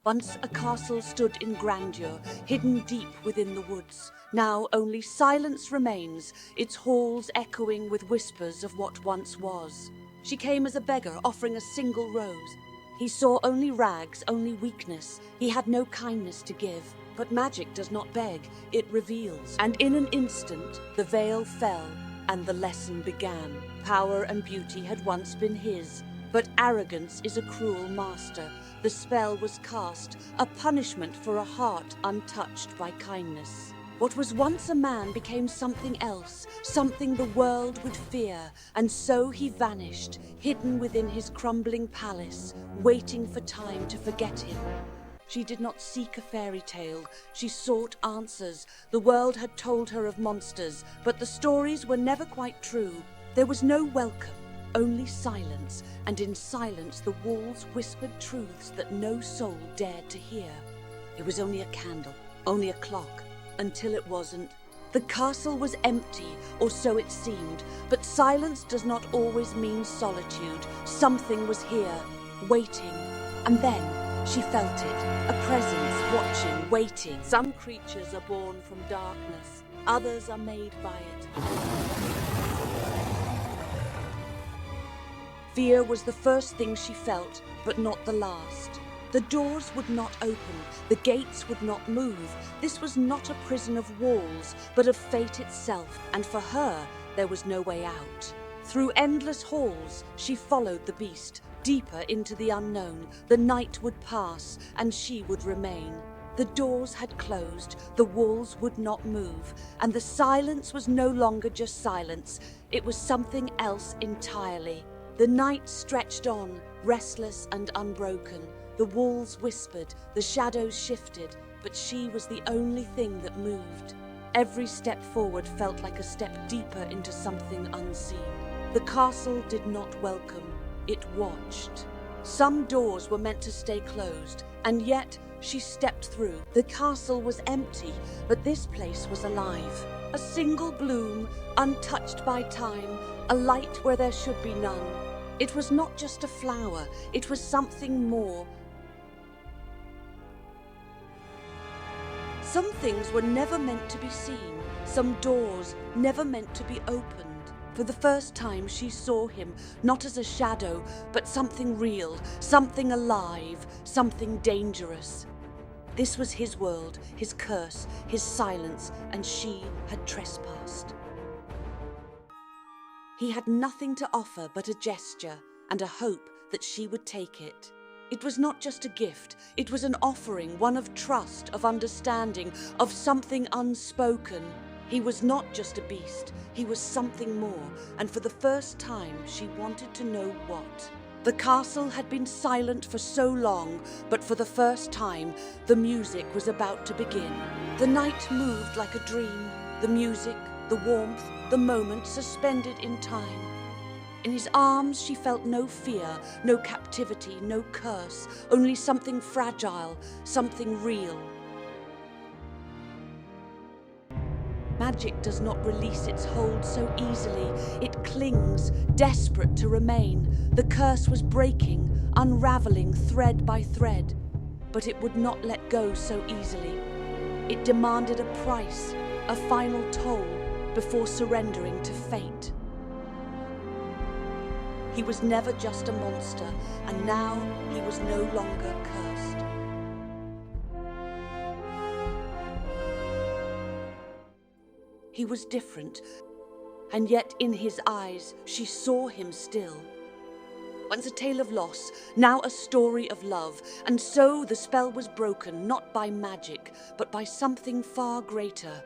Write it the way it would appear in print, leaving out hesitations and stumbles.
Once a castle stood in grandeur, hidden deep within the woods. Now only silence remains, its halls echoing with whispers of what once was. She came as a beggar, offering a single rose. He saw only rags, only weakness. He had no kindness to give. But magic does not beg, it reveals. And in an instant, the veil fell, and the lesson began. Power and beauty had once been his, but arrogance is a cruel master. The spell was cast, a punishment for a heart untouched by kindness. What was once a man became something else, something the world would fear, and so he vanished, hidden within his crumbling palace, waiting for time to forget him. She did not seek a fairy tale, she sought answers. The world had told her of monsters, but the stories were never quite true. There was no welcome, only silence, and in silence the walls whispered truths that no soul dared to hear. It was only a candle, only a clock, until it wasn't. The castle was empty, or so it seemed, but silence does not always mean solitude. Something was here, waiting, and then she felt it, a presence watching, waiting. Some creatures are born from darkness, others are made by it. Fear was the first thing she felt, but not the last. The doors would not open, the gates would not move. This was not a prison of walls, but of fate itself, and for her, there was no way out. Through endless halls, she followed the beast, deeper into the unknown. The night would pass, and she would remain. The doors had closed, the walls would not move, and the silence was no longer just silence. It was something else entirely. The night stretched on, restless and unbroken. The walls whispered, the shadows shifted, but she was the only thing that moved. Every step forward felt like a step deeper into something unseen. The castle did not welcome, it watched. Some doors were meant to stay closed, and yet she stepped through. The castle was empty, but this place was alive. A single bloom, untouched by time, a light where there should be none. It was not just a flower, it was something more. Some things were never meant to be seen, some doors never meant to be opened. For the first time she saw him, not as a shadow, but something real, something alive, something dangerous. This was his world, his curse, his silence, and she had trespassed. He had nothing to offer but a gesture and a hope that she would take it. It was not just a gift, it was an offering, one of trust, of understanding, of something unspoken. He was not just a beast, he was something more, and for the first time she wanted to know what. The castle had been silent for so long, but for the first time the music was about to begin. The night moved like a dream, the music, the warmth, the moment suspended in time. In his arms she felt no fear, no captivity, no curse, only something fragile, something real. Magic does not release its hold so easily. It clings, desperate to remain. The curse was breaking, unraveling thread by thread, but it would not let go so easily. It demanded a price, a final toll, before surrendering to fate. He was never just a monster, and now he was no longer cursed. He was different, and yet in his eyes she saw him still. Once a tale of loss, now a story of love, and so the spell was broken, not by magic, but by something far greater.